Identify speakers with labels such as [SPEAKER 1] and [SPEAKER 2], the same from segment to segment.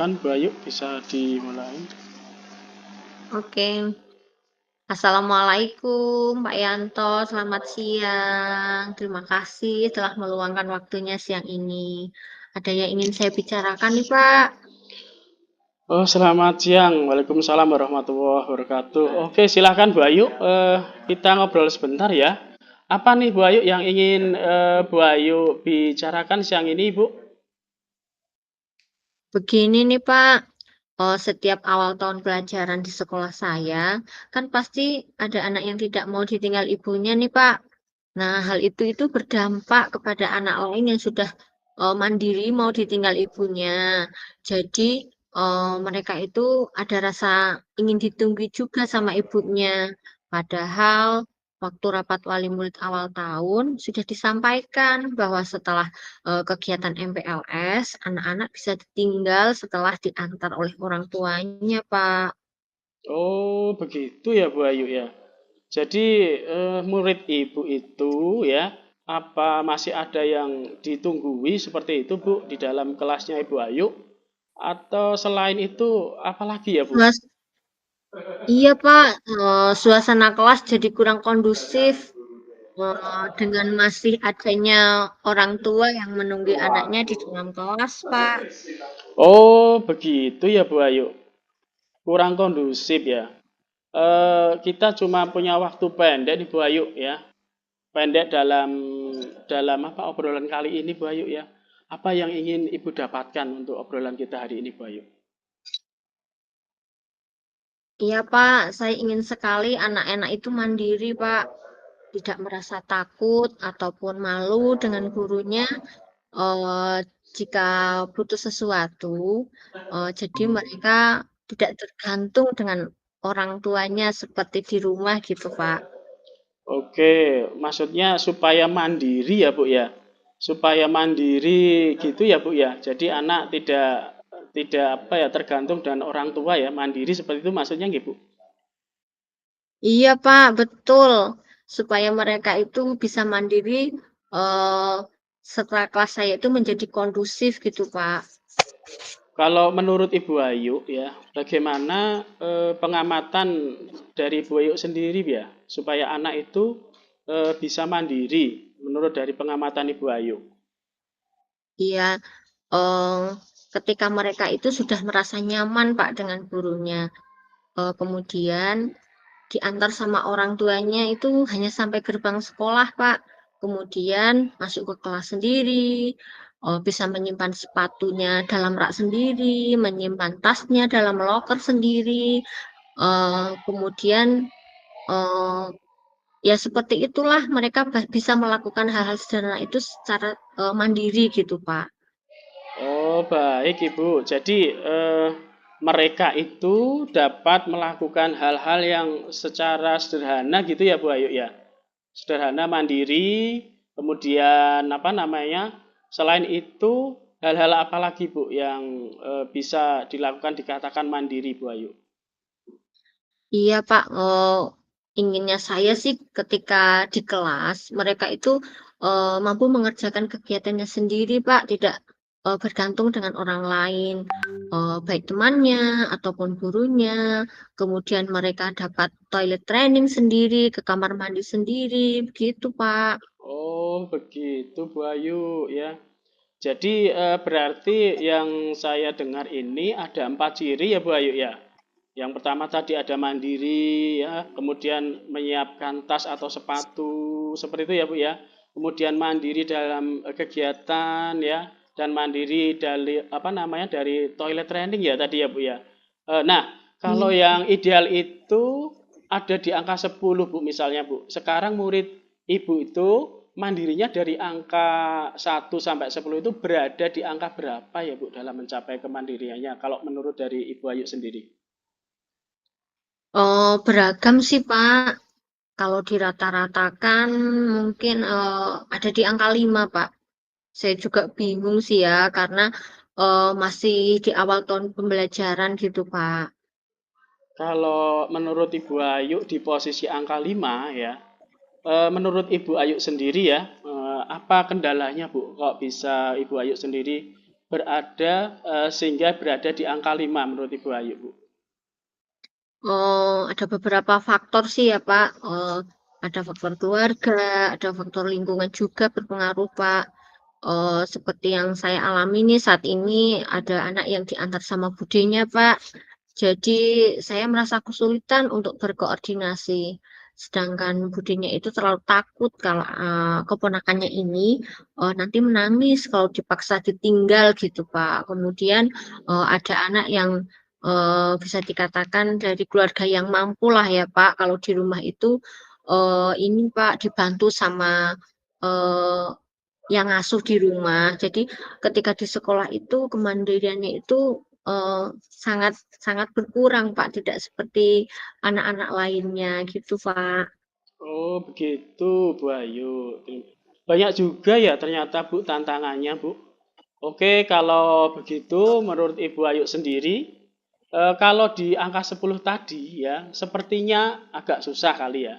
[SPEAKER 1] Silakan Bu Ayu, bisa dimulai.
[SPEAKER 2] Oke, Assalamualaikum Pak Yanto, selamat siang. Terima kasih telah meluangkan waktunya siang ini. Ada yang ingin saya bicarakan nih Pak.
[SPEAKER 1] Oh, selamat siang. Waalaikumsalam warahmatullahi wabarakatuh. Oke, silakan Bu Ayu. Kita ngobrol sebentar ya. Apa nih Bu Ayu yang ingin Bu Ayu bicarakan siang ini, Bu?
[SPEAKER 2] Begini nih Pak, setiap awal tahun pelajaran di sekolah saya, kan pasti ada anak yang tidak mau ditinggal ibunya nih Pak. Nah, hal itu berdampak kepada anak lain yang sudah mandiri mau ditinggal ibunya. Jadi, mereka itu ada rasa ingin ditunggu juga sama ibunya. Padahal waktu rapat wali murid awal tahun sudah disampaikan bahwa setelah kegiatan MPLS, anak-anak bisa ditinggal setelah diantar oleh orang tuanya, Pak.
[SPEAKER 1] Oh, begitu ya Bu Ayu ya. Jadi murid Ibu itu ya, apa masih ada yang ditunggui seperti itu Bu di dalam kelasnya Ibu Ayu? Atau selain itu apa lagi ya Bu?
[SPEAKER 2] Suas- iya, Pak, suasana kelas jadi kurang kondusif. Dengan masih adanya orang tua yang menunggu anaknya di dalam kelas, Pak.
[SPEAKER 1] Oh, begitu ya Bu Ayu. Kurang kondusif ya. Kita cuma punya waktu pendek nih Bu Ayu ya. Pendek dalam dalam apa obrolan kali ini Bu Ayu ya. Apa yang ingin Ibu dapatkan untuk obrolan kita hari ini Bu Ayu?
[SPEAKER 2] Iya, Pak, saya ingin sekali anak-anak itu mandiri, Pak. Tidak merasa takut ataupun malu dengan gurunya eh, jika butuh sesuatu. Jadi mereka tidak tergantung dengan orang tuanya seperti di rumah gitu, Pak.
[SPEAKER 1] Oke, maksudnya supaya mandiri ya Bu ya. Supaya mandiri gitu ya Bu ya. Jadi anak tidak apa ya tergantung dengan orang tua ya, mandiri seperti itu maksudnya nggih Bu.
[SPEAKER 2] Iya, Pak, betul. Supaya mereka itu bisa mandiri eh, setelah kelas saya itu menjadi kondusif gitu, Pak.
[SPEAKER 1] Kalau menurut Ibu Ayu ya, bagaimana pengamatan dari Ibu Ayu sendiri ya, supaya anak itu bisa mandiri menurut dari pengamatan Ibu Ayu?
[SPEAKER 2] Iya, eh, ketika mereka itu sudah merasa nyaman, Pak, dengan gurunya. Kemudian diantar sama orang tuanya itu hanya sampai gerbang sekolah, Pak. Kemudian masuk ke kelas sendiri, bisa menyimpan sepatunya dalam rak sendiri, menyimpan tasnya dalam loker sendiri. Kemudian eh, ya seperti itulah mereka bisa melakukan hal-hal sederhana itu secara mandiri gitu, Pak.
[SPEAKER 1] Oh, baik Ibu. Jadi mereka itu dapat melakukan hal-hal yang secara sederhana gitu ya Bu Ayu ya. Sederhana, mandiri, kemudian apa namanya? Selain itu hal-hal apa lagi Bu yang bisa dilakukan dikatakan mandiri Bu Ayu?
[SPEAKER 2] Iya, Pak. Inginnya saya sih ketika di kelas mereka itu mampu mengerjakan kegiatannya sendiri, Pak. Tidak bergantung dengan orang lain, baik temannya ataupun gurunya. Kemudian mereka dapat toilet training sendiri, ke kamar mandi sendiri, begitu, Pak.
[SPEAKER 1] Oh, begitu Bu Ayu ya. Jadi berarti yang saya dengar ini ada 4 ciri ya Bu Ayu ya. Yang pertama tadi ada mandiri ya, kemudian menyiapkan tas atau sepatu seperti itu ya Bu ya. Kemudian mandiri dalam kegiatan ya dan mandiri dari apa namanya dari toilet training ya tadi ya Bu ya. Nah, kalau
[SPEAKER 2] Iya.
[SPEAKER 1] yang ideal itu ada di angka 10 Bu misalnya Bu. Sekarang murid Ibu itu mandirinya dari angka 1 sampai 10 itu berada di angka berapa ya Bu dalam mencapai kemandiriannya kalau menurut dari Ibu Ayu sendiri?
[SPEAKER 2] Beragam sih, Pak. Kalau dirata-ratakan mungkin ada di angka 5, Pak. Saya juga bingung sih ya, karena masih di awal tahun pembelajaran gitu, Pak.
[SPEAKER 1] Kalau menurut Ibu Ayu di posisi angka 5 ya, menurut Ibu Ayu sendiri ya, apa kendalanya Bu? Kok bisa Ibu Ayu sendiri sehingga berada di angka 5 menurut Ibu Ayu, Bu?
[SPEAKER 2] Oh, ada beberapa faktor sih ya, Pak. Ada faktor keluarga, ada faktor lingkungan juga berpengaruh, Pak. Seperti yang saya alami nih saat ini ada anak yang diantar sama budenya, Pak. Jadi saya merasa kesulitan untuk berkoordinasi. Sedangkan budenya itu terlalu takut kalau keponakannya ini nanti menangis kalau dipaksa ditinggal gitu, Pak. Kemudian ada anak yang bisa dikatakan dari keluarga yang mampu lah ya, Pak. Kalau di rumah itu ini Pak dibantu sama eh, yang ngasuh di rumah. Jadi ketika di sekolah itu kemandiriannya itu sangat sangat berkurang, Pak, tidak seperti anak-anak lainnya gitu, Pak.
[SPEAKER 1] Oh, begitu, Bu Ayu. Banyak juga ya ternyata, Bu, tantangannya, Bu. Oke, kalau begitu menurut Ibu Ayu sendiri, kalau di angka 10 tadi ya, sepertinya agak susah kali ya.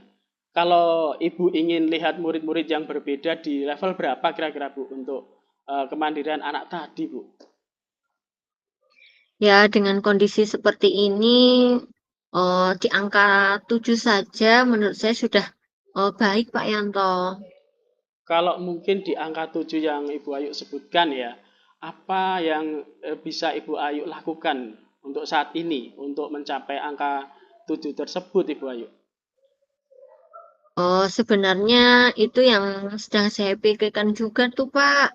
[SPEAKER 1] Kalau Ibu ingin lihat murid-murid yang berbeda di level berapa kira-kira, Bu, untuk kemandirian anak tadi, Bu?
[SPEAKER 2] Ya, dengan kondisi seperti ini di angka 7 saja menurut saya sudah baik, Pak Yanto.
[SPEAKER 1] Kalau mungkin di angka 7 yang Ibu Ayu sebutkan ya, apa yang bisa Ibu Ayu lakukan untuk saat ini untuk mencapai angka 7 tersebut, Ibu Ayu?
[SPEAKER 2] Sebenarnya itu yang sedang saya pikirkan juga tuh, Pak.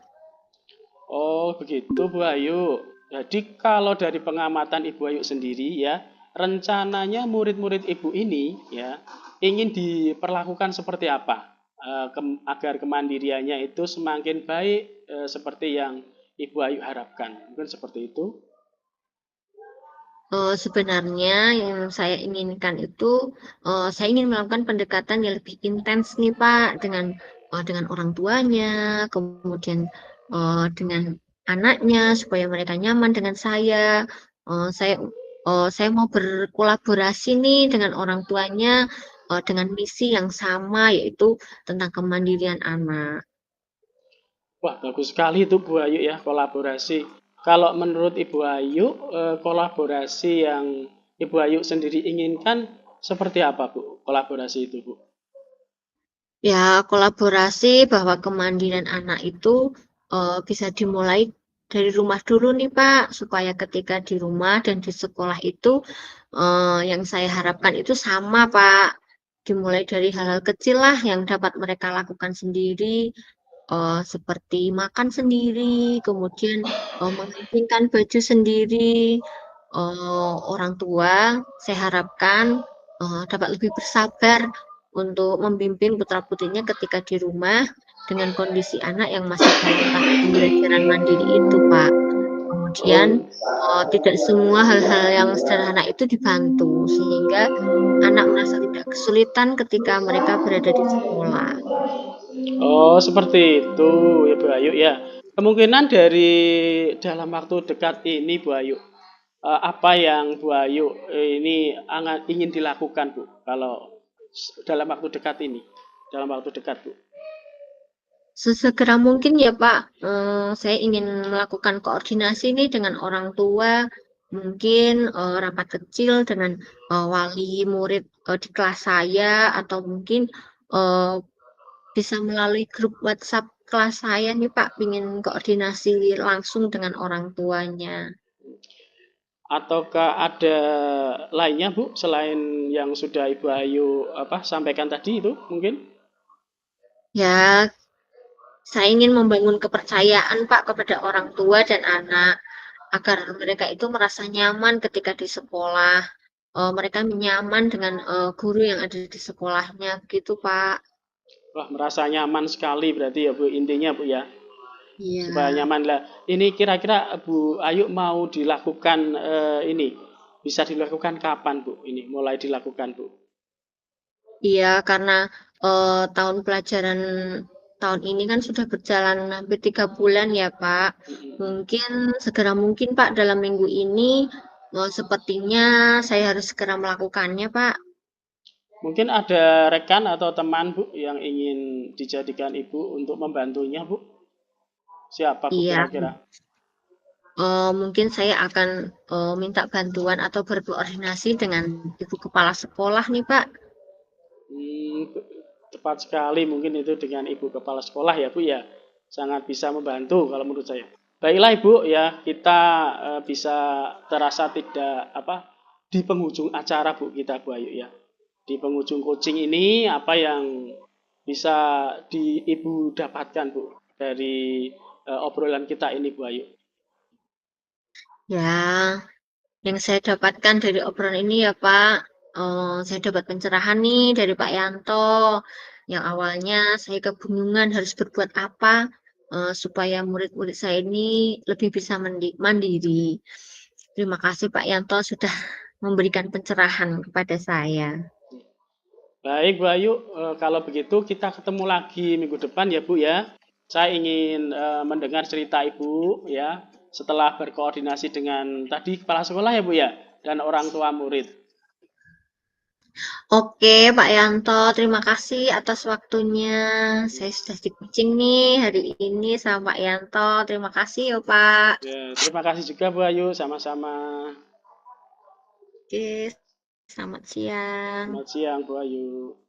[SPEAKER 1] Oh, begitu Bu Ayu. Jadi kalau dari pengamatan Ibu Ayu sendiri ya, rencananya murid-murid Ibu ini ya ingin diperlakukan seperti apa? Agar kemandiriannya itu semakin baik seperti yang Ibu Ayu harapkan. Mungkin seperti itu.
[SPEAKER 2] Sebenarnya yang saya inginkan itu, saya ingin melakukan pendekatan yang lebih intens nih Pak dengan orang tuanya, kemudian dengan anaknya supaya mereka nyaman dengan saya. Eh, saya saya mau berkolaborasi nih dengan orang tuanya dengan misi yang sama yaitu tentang kemandirian anak.
[SPEAKER 1] Wah, bagus sekali itu Bu Ayu ya, kolaborasi. Kalau menurut Ibu Ayu, kolaborasi yang Ibu Ayu sendiri inginkan seperti apa, Bu? Kolaborasi itu, Bu?
[SPEAKER 2] Ya, kolaborasi bahwa kemandirian anak itu bisa dimulai dari rumah dulu nih, Pak, supaya ketika di rumah dan di sekolah itu yang saya harapkan itu sama, Pak. Dimulai dari hal-hal kecil lah yang dapat mereka lakukan sendiri, seperti makan sendiri, kemudian mengencingkan baju sendiri. Orang tua, saya harapkan dapat lebih bersabar untuk membimbing putra-putrinya ketika di rumah dengan kondisi anak yang masih dalam tahap pembelajaran mandiri itu, Pak. Kemudian
[SPEAKER 1] Oh,
[SPEAKER 2] tidak semua hal-hal yang sederhana itu dibantu, sehingga anak merasa tidak kesulitan ketika mereka berada di sekolah.
[SPEAKER 1] oh, seperti itu ya Bu Ayu ya. Kemungkinan dari dalam waktu dekat ini Bu Ayu, apa yang Bu Ayu ini ingin dilakukan Bu? Kalau dalam waktu dekat ini, dalam waktu dekat Bu.
[SPEAKER 2] Sesegera mungkin ya Pak, saya ingin melakukan koordinasi nih dengan orang tua, mungkin rapat kecil dengan wali murid di kelas saya, atau mungkin eh, bisa melalui grup WhatsApp kelas saya nih Pak, ingin koordinasi langsung dengan orang tuanya.
[SPEAKER 1] Ataukah ada lainnya Bu selain yang sudah Ibu Ayu apa sampaikan tadi itu mungkin?
[SPEAKER 2] Ya, saya ingin membangun kepercayaan Pak kepada orang tua dan anak, agar mereka itu merasa nyaman ketika di sekolah. Mereka nyaman dengan guru yang ada di sekolahnya, begitu Pak.
[SPEAKER 1] Wah, merasa nyaman sekali berarti ya Bu intinya Bu ya.
[SPEAKER 2] Iya,
[SPEAKER 1] Supaya nyaman lah. Ini kira-kira Bu Ayu mau dilakukan ini bisa dilakukan kapan Bu? Ini mulai dilakukan Bu.
[SPEAKER 2] iya karena tahun pelajaran tahun ini kan sudah berjalan hampir 3 bulan ya Pak. Mungkin segera mungkin Pak dalam minggu ini sepertinya saya harus segera melakukannya Pak.
[SPEAKER 1] Mungkin ada rekan atau teman Bu yang ingin dijadikan Ibu untuk membantunya Bu. Siapa Bu
[SPEAKER 2] Iya,
[SPEAKER 1] kira-kira?
[SPEAKER 2] mungkin saya akan minta bantuan atau berkoordinasi dengan Ibu Kepala Sekolah nih, Pak.
[SPEAKER 1] Hmm, tepat sekali mungkin itu dengan Ibu Kepala Sekolah ya Bu ya. Sangat bisa membantu kalau menurut saya. Baiklah Ibu ya, kita bisa terasa tidak apa di penghujung acara Bu kita Bu Ayu ya. Di penghujung coaching ini apa yang bisa Ibu dapatkan Bu dari obrolan kita ini Bu Ayu?
[SPEAKER 2] Ya, yang saya dapatkan dari obrolan ini ya Pak, saya dapat pencerahan nih dari Pak Yanto. Yang awalnya saya kebingungan harus berbuat apa supaya murid-murid saya ini lebih bisa mandiri. Terima kasih Pak Yanto sudah memberikan pencerahan kepada saya.
[SPEAKER 1] Baik Bu Ayu, kalau begitu kita ketemu lagi minggu depan ya Bu ya. Saya ingin mendengar cerita Ibu ya setelah berkoordinasi dengan tadi kepala sekolah ya Bu ya dan orang tua murid.
[SPEAKER 2] Oke, Pak Yanto, terima kasih atas waktunya. Saya sudah di coaching nih hari ini sama Pak Yanto. Terima kasih ya, Pak.
[SPEAKER 1] Ya, terima kasih juga Bu Ayu, sama-sama.
[SPEAKER 2] Oke, selamat siang.
[SPEAKER 1] Selamat siang Bu Ayu.